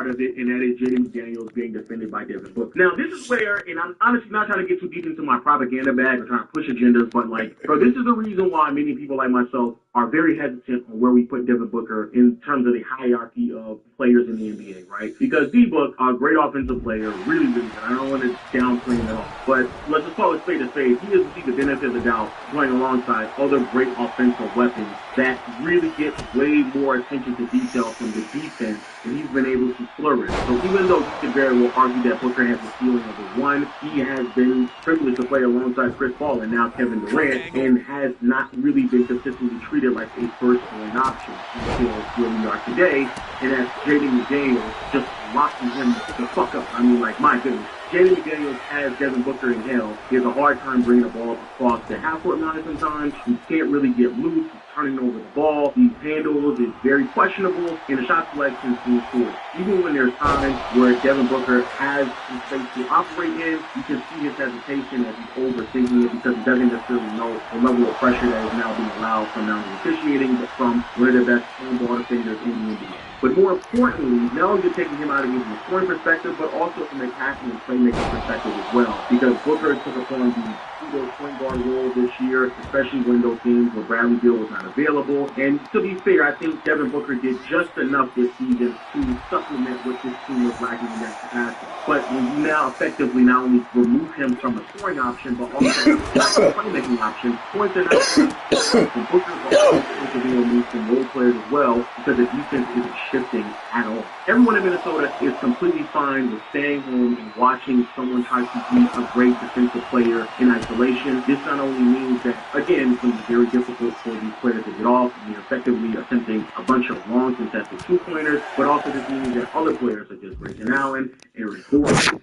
part of it, and that is Jaden McDaniels being defended by Devin Booker. Now, this is where, and I'm honestly not trying to get too deep into my propaganda bag or trying to push agendas, but like, bro, this is the reason why many people like myself are very hesitant on where we put Devin Booker in terms of the hierarchy of players in the NBA, right? Because D-Book, a great offensive player, really, really good. I don't want to downplay him at all. But let's just call it spade a spade. He doesn't see the benefit of the doubt playing alongside other great offensive weapons that really get way more attention to detail from the defense, and he's been able to flourish. So even though you could very well argue that Booker has the ceiling of a one, he has been privileged to play alongside Chris Paul and now Kevin Durant, and has not really been consistently treated like a first-line option until where we are today. And that's Jaden McDaniels just locking him the fuck up. I mean, like, my goodness. Jaden McDaniels has Devin Booker in hell. He has a hard time bringing the ball across the half-court line sometimes. He can't really get loose. He's turning over the ball. These handles is very questionable, and the shot selection seems poor. Even when there's times where Devin Booker has some space to operate in, you can see his hesitation as he's overthinking it because he doesn't necessarily know the level of pressure that is now being allowed from not only officiating, but from one of the best on-ball defenders in the NBA. But more importantly, not only just taking him out of it from a scoring perspective, but also from a passing and playmaking perspective as well. Because Booker took upon the point guard role this year, especially when those games where Bradley Beal was not available. And to be fair, I think Devin Booker did just enough this season to supplement what this team was lacking in that capacity. But when you now effectively not only remove him from a scoring option, but also a playmaking option, points are not and Booker's also being removed from role players as well because the defense isn't shifting at all. Everyone in Minnesota is completely fine with staying home and watching someone try to be a great defensive player in isolation. This not only means that, again, it's going to be very difficult for these players to get off, and you're effectively attempting a bunch of long contested two-pointers, but also this means that other players such as Grayson Allen, Eric Gordon,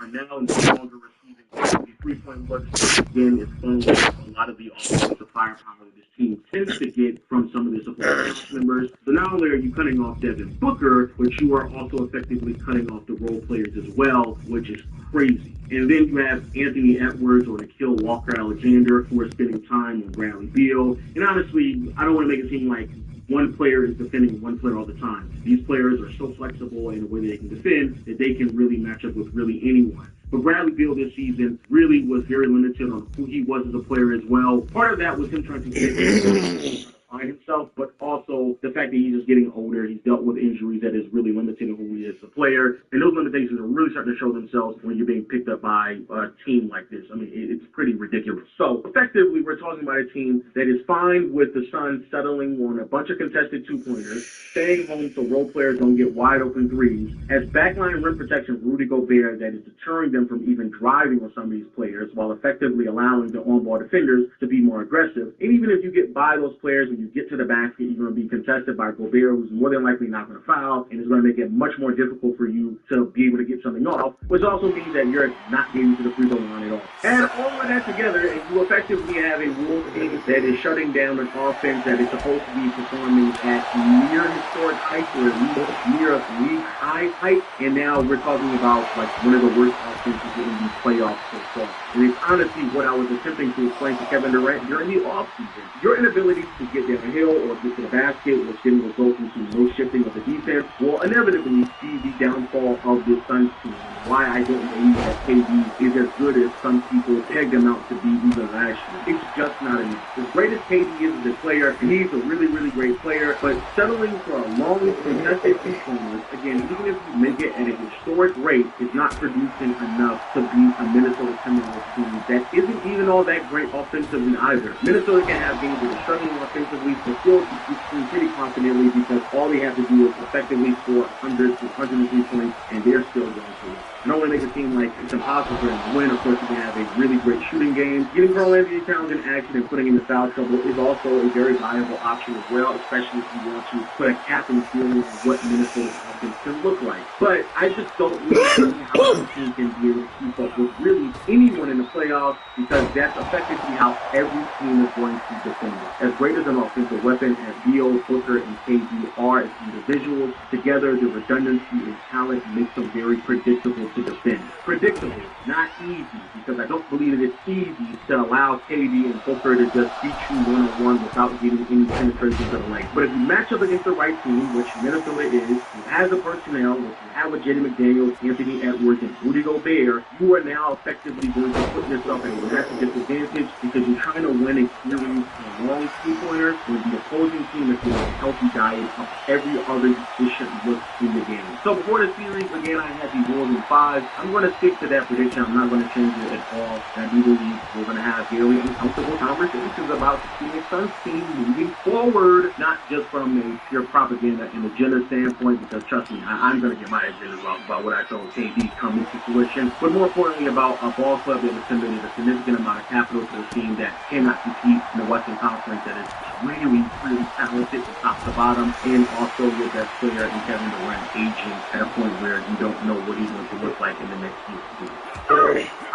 are now no longer receiving the three-point looks. Again, it's going a lot of the offensive firepower that this team tends to get from some of the supporting cast members. So not only are you cutting off Devin Booker, but you are also effectively cutting off the role players as well, which is crazy. And then you have Anthony Edwards or Nikhil Walker-Alexander who are spending time on Bradley Beal. And honestly, I don't want to make it seem like one player is defending one player all the time. These players are so flexible in the way they can defend that they can really match up with really anyone. But Bradley Beal this season really was very limited on who he was as a player as well. Part of that was him trying to get find himself, but also the fact that he's just getting older. He's dealt with injuries that is really limiting who he is as a player. And those limitations are really starting to show themselves when you're being picked up by a team like this. I mean, it's pretty ridiculous. So effectively, we're talking about a team that is fine with the Suns settling on a bunch of contested two-pointers, staying home so role players don't get wide open threes, has backline rim protection from Rudy Gobert that is deterring them from even driving on some of these players while effectively allowing the on-ball defenders to be more aggressive. And even if you get by those players when you get to the basket, you're going to be contested by Gobert, who's more than likely not going to foul, and is going to make it much more difficult for you to be able to get something off, which also means that you're not getting to the free throw line at all. Add all of that together, and you effectively have a Wolves team that is shutting down an offense that is supposed to be performing at near historic heights or at least near league high height, and now we're talking about like one of the worst offenses in the playoffs so far. And it's honestly what I was attempting to explain to Kevin Durant during the offseason. Your inability to get down the hill or get to the basket, which then result into no shifting of the defense, will inevitably be the downfall of this Suns team. Why I don't believe that KD is as good as some people pegged him out to be even last year. It's just not enough. As great as KD is as a player, and he's a really, really great player, but settling for a long contested two-pointers, again, even if you make it at a historic rate, is not producing enough to beat a Minnesota Timberwolves team that isn't even all that great offensively either. Minnesota can have games where they're struggling offensively, but still beat pretty confidently because all they have to do is effectively score 100 to 103 points, and they're still going to win. I don't want to make it seem like it's impossible for them to win. Of course, you can have a really great shooting game. Getting Karl Anthony Towns in action and putting him in foul trouble is also a very viable option as well, especially if you want to put a cap and ceiling on what Minnesota's offense can look like. But I just don't really see how the team can be able to keep up with really anyone in the playoffs because that's effectively how every team is going to defend it. As great as an offensive weapon as Beal, Booker, and KD are as individuals, together the redundancy in talent makes them very predictable to defend. Predictable, not easy, because I don't believe that it's easy to allow KD and Booker to just beat you one-on-one without getting any penetration to the lane. But if you match up against the right team, which Minnesota is, who has the personnel, if you have a Jenny McDaniels, Anthony Edwards, and Rudy Gobert, you are now effectively going to put yourself at a massive disadvantage because you're trying to win a series on long three-pointers when the opposing team is getting a healthy diet of every other efficient look in the game. So before the series, again, I had the Wolves in 5. I'm going to stick to that prediction. I'm not going to change it at all. And I do believe we're going to have very uncomfortable conversations about the Phoenix Suns team moving forward, not just from a pure propaganda and agenda standpoint, because trust me, I'm going to get my agenda about what I told KD coming to fruition, but more importantly about a ball club that has committed a significant amount of capital to a team that cannot compete in the Western Conference, that is really, really talented from top to bottom, and also your best player in Kevin Durant aging at a point where you don't know what he's going to look like in the next few years. I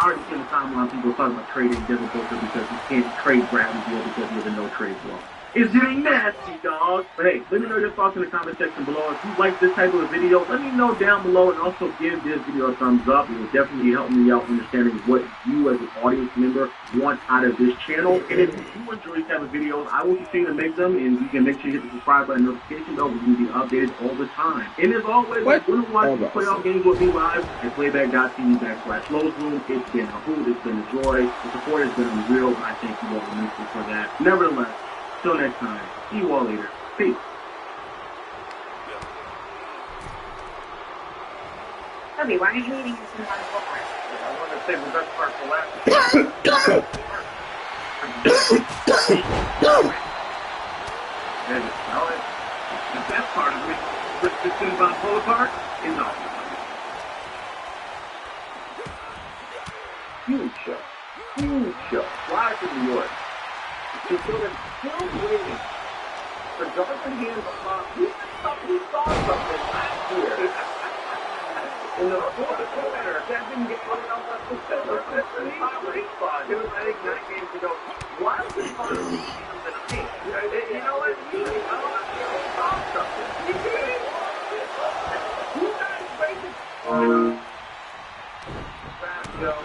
already seen the timeline people talking about trading Devin Booker because he can't trade Bradley Beal because he has a no-trade clause. It's getting nasty, dog. But hey, let me know your thoughts in the comment section below. If you like this type of a video, let me know down below, and also give this video a thumbs up. It will definitely help me out understanding what you as an audience member want out of this channel. And if you enjoy these type of videos, I will continue to make them, and you can make sure you hit the subscribe button notification bell. We will be updated all the time. And as always, if you want to watch the playoff games with me live at playback.tv/Lowes Room, it's been a hoot, it's been a joy. The support has been unreal, and I thank you all immensely for that. Nevertheless, till next time, see you all later. Peace. Toby, why are you eating this in one book? I want to save the best part for last. And the best part of it, the thing about pull apart is awesome. Huge show. Huge show. Live from New York. You're sort of still waiting for Jonathan Hands on. We saw something last year. In the fourth quarter, that didn't get put out by the center. It was, I think, 9 games ago. Why was it fun to see him tonight? You know what? We saw something. You guys waited. Fast Joe.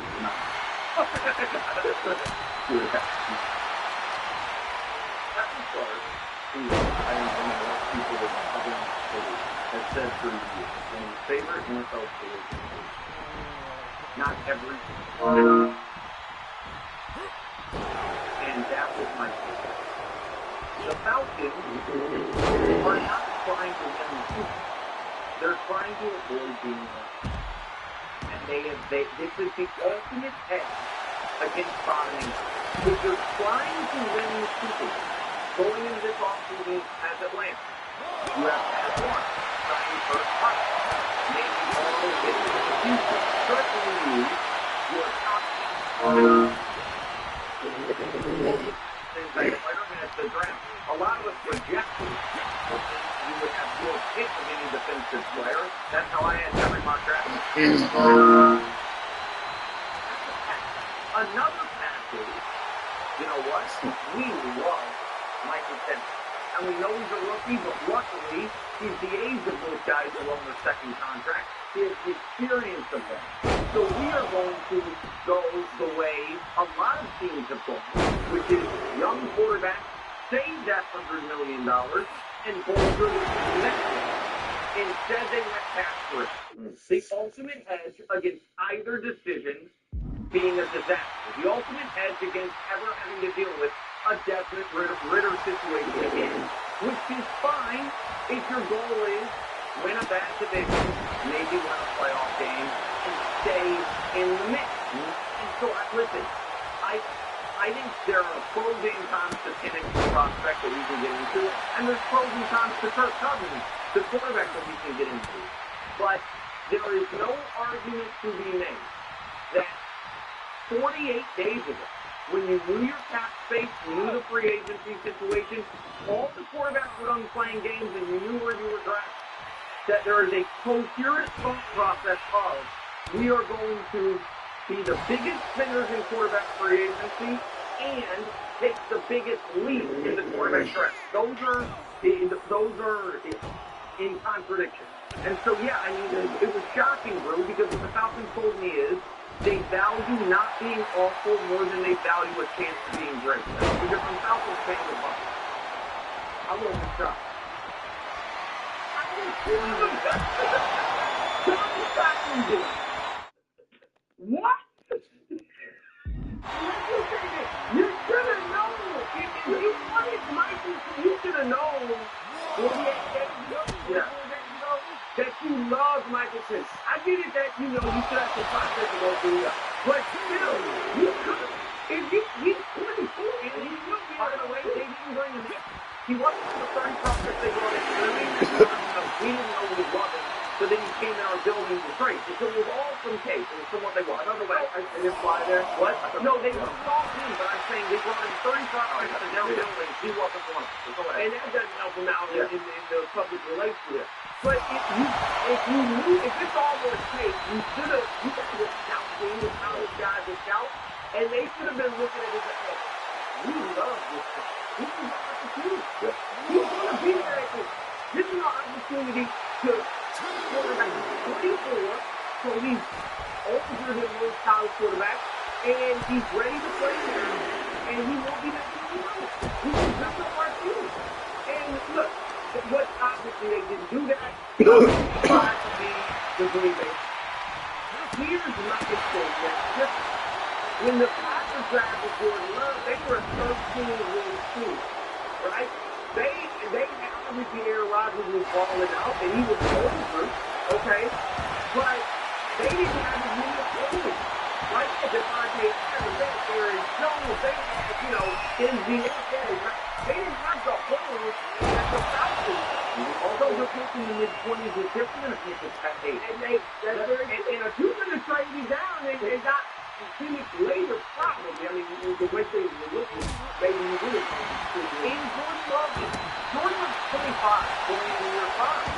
Has said for years, one of his favorite NFL players. Not every and that was my favorite. The Falcons are not trying to win the Super Bowl. They're trying to avoid being wrong. And this is the ultimate edge against bottoming out. If you're trying to win the Super Bowl, going into this offseason as Atlanta, you have to have one. Trying first part. Maybe all the way into the future. Certainly you, your top the draft. A lot of us projected you would have your pick of any defensive player. That's how I had every mock draft. Another package, you know what? We love Michael Penn. And we know he's a rookie, but luckily, he's the age of those guys who are on their second contract. He has the experience of them. So we are going to go the way a lot of teams have gone, which is young quarterback, save that $100 million, and bolster the next one. Instead, they went pass first. The ultimate edge against either decision being a disaster. The ultimate edge against ever having to deal with a Desmond Ritter situation again, which is fine if your goal is win a bad division, maybe win a playoff game, and stay in the mix. And so, listen, I think there are pros and cons to Penix, the prospect that we can get into, and there's pros and cons to Kirk Cousins, the quarterback that we can get into. But there is no argument to be made that 48 days ago, when you knew your cap space, you knew the free agency situation, all the quarterbacks were done playing games and you knew where you were drafted, that there is a coherent thought process of we are going to be the biggest spenders in quarterback free agency and take the biggest leap in the quarterback draft. Those are in contradiction. And so, yeah, I mean, it was shocking, bro, because what the Falcons told me is they value not being awful more than they value a chance of being great. Because I'm Falcons fan of the Bucs. I wasn't shocked. What? You should have known. If you wanted Michael, you should have known. That you love Michelson. I get it that you should have some process to go through, but still, you could. If he's 24 and he will be by the way, they didn't bring him in. He wasn't the 30 prospect they brought in. We didn't know he wasn't. So then he came in our building to trade. So it was all from Case. It was from what they want. Another way, I didn't fly there. What? No, they were all in, but I'm saying they brought in 30 prospects to their building. He wasn't one of them. And that doesn't help him out in the public relations. But if it's all going to take, you guys were scouting with college guys and scouts, and they should have been looking at it as, hey, we love this guy. This is our opportunity. He's going to be there at this. This is our opportunity to quarterback 24, so he's older than most college quarterbacks, and he's ready to play now, and he won't be that long. He's just a part two. And look, what obviously they didn't do that. Tried to be the Green Bay. Here's my mistake. Just when the Packers drafted Jordan Love, they were a 13-win team, right? They obviously Aaron Rodgers was balling out, and he was over, okay? But they didn't have as many opponents. Like Devontae Adams, they had Aaron Jones, they had, MVS, they didn't have the holes that the Falcons. Although you're picking in the mid-20s, if they're going to pick a at 8. And if you're going to trade me down, they got Phoenix later, probably. I mean, the way things were looking, maybe you would have in Jordan was 25 going into year 5.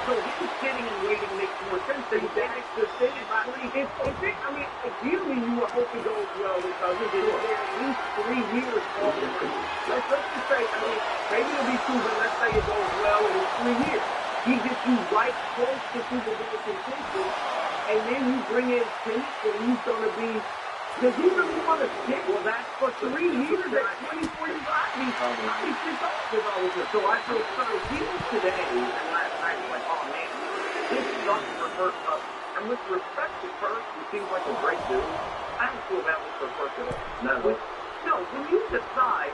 So him sitting and waiting makes more sense than that extra sitting by ideally you would hope it goes well with Cousins. It's at least 3 years off. Let's just say, maybe it'll be 2, but let's say it goes well and it's 3 years. He gets you right close to Super Bowl contention, and then you bring in Phoenix, and he's going to be, does he really want to stick? Well, that's for 3 years at 24 years old. He's just off with all of this. So I feel people today, and last night was like, oh man, this sucks for first up. And with respect to First, he seems like a great dude. I don't feel bad for First at all. No, when you decide,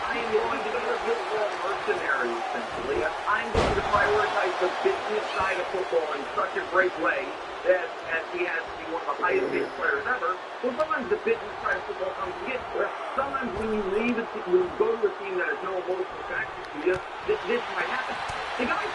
I am going to be a football mercenary, essentially. I'm going to prioritize the business side of football in such a great way that as he has to be one of the highest paid players ever. Well, sometimes the business side of football comes to get you. Sometimes when you leave a team, when you go to a team that has no emotional connection to you, this might happen. The guy's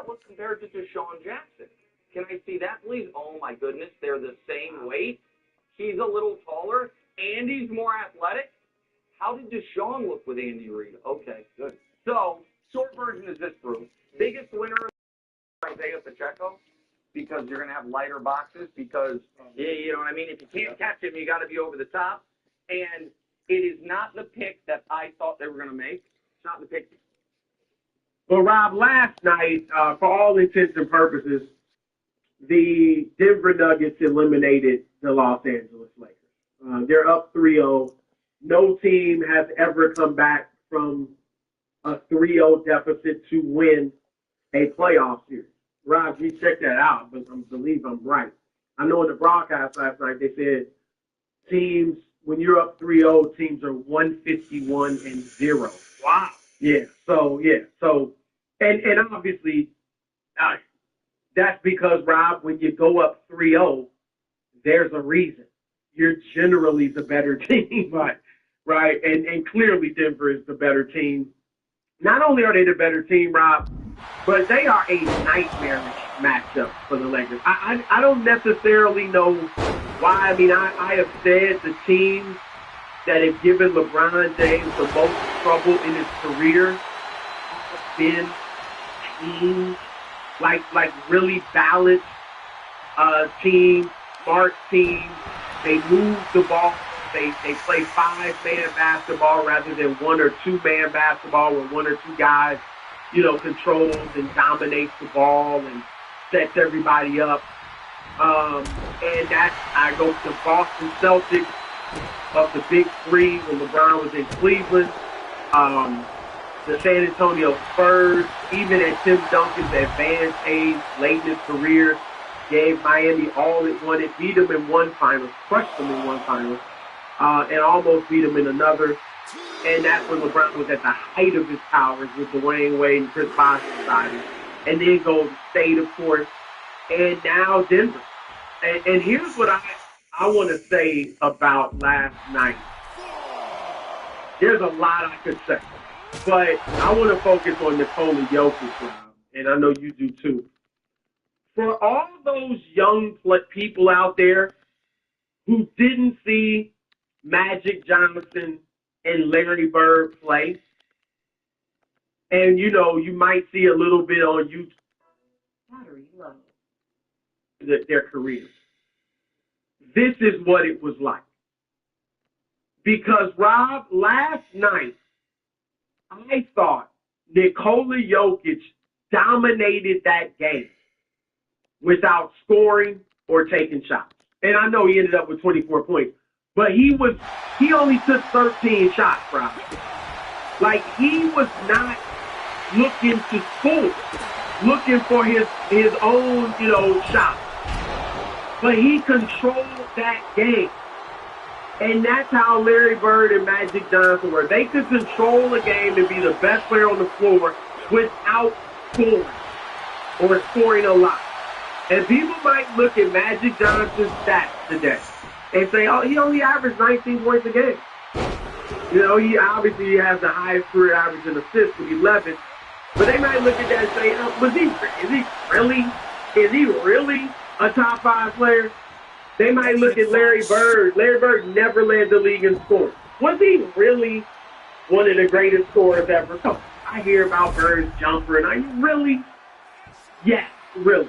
look compared to Deshaun Jackson? Can I see that, please? Oh, my goodness. They're the same weight. He's a little taller, and he's more athletic. How did Deshaun look with Andy Reid? Okay, good. So, short version is this, Bruce. Biggest winner is Isaiah Pacheco, because you're going to have lighter boxes, because, you know what I mean? If you can't catch him, you got to be over the top. And it is not the pick that I thought they were going to make. It's not the pick. Well, Rob, last night, for all intents and purposes, the Denver Nuggets eliminated the Los Angeles Lakers. They're up 3-0. No team has ever come back from a 3-0 deficit to win a playoff series. Rob, you check that out, but I believe I'm right. I know in the broadcast last night they said teams, when you're up 3-0, teams are 151-0. Wow. Yeah. So, and obviously, that's because, Rob, when you go up 3-0, there's a reason. You're generally the better team, right? And clearly Denver is the better team. Not only are they the better team, Rob, but they are a nightmarish matchup for the Lakers. I don't necessarily know why. I mean, I have said the teams that have given LeBron James the most trouble in his career have been teams like really balanced teams, smart teams. They move the ball. They play 5-man basketball rather than 1 or 2-man basketball where 1 or 2 guys, controls and dominates the ball and sets everybody up. And I go to Boston Celtics of the Big Three when LeBron was in Cleveland. The San Antonio Spurs, even at Tim Duncan's advanced age, late in his career, gave Miami all it wanted, beat them in one final, crushed them in one final, and almost beat them in another. And that's when LeBron was at the height of his powers with Dwayne Wade and Chris Bosh decided. And then Golden State, of course, and now Denver. And here's what I want to say about last night. There's a lot I could say, but I want to focus on Nikola Jokic, Rob, and I know you do too. For all those young people out there who didn't see Magic Johnson and Larry Bird play, and you might see a little bit on YouTube their careers. This is what it was like. Because, Rob, last night, I thought Nikola Jokic dominated that game without scoring or taking shots. And I know he ended up with 24 points, but he only took 13 shots, Rob. Like, he was not looking to score, looking for his own, shot. But he controlled that game. And that's how Larry Bird and Magic Johnson were. They could control a game and be the best player on the floor without scoring or scoring a lot. And people might look at Magic Johnson's stats today and say, oh, he only averaged 19 points a game. He obviously has the highest career average in assists with 11. But they might look at that and say, is he really a top 5 player? They might look at Larry Bird. Larry Bird never led the league in scoring. Was he really one of the greatest scorers ever? So I hear about Bird's jumper, and are you really? Yes, really.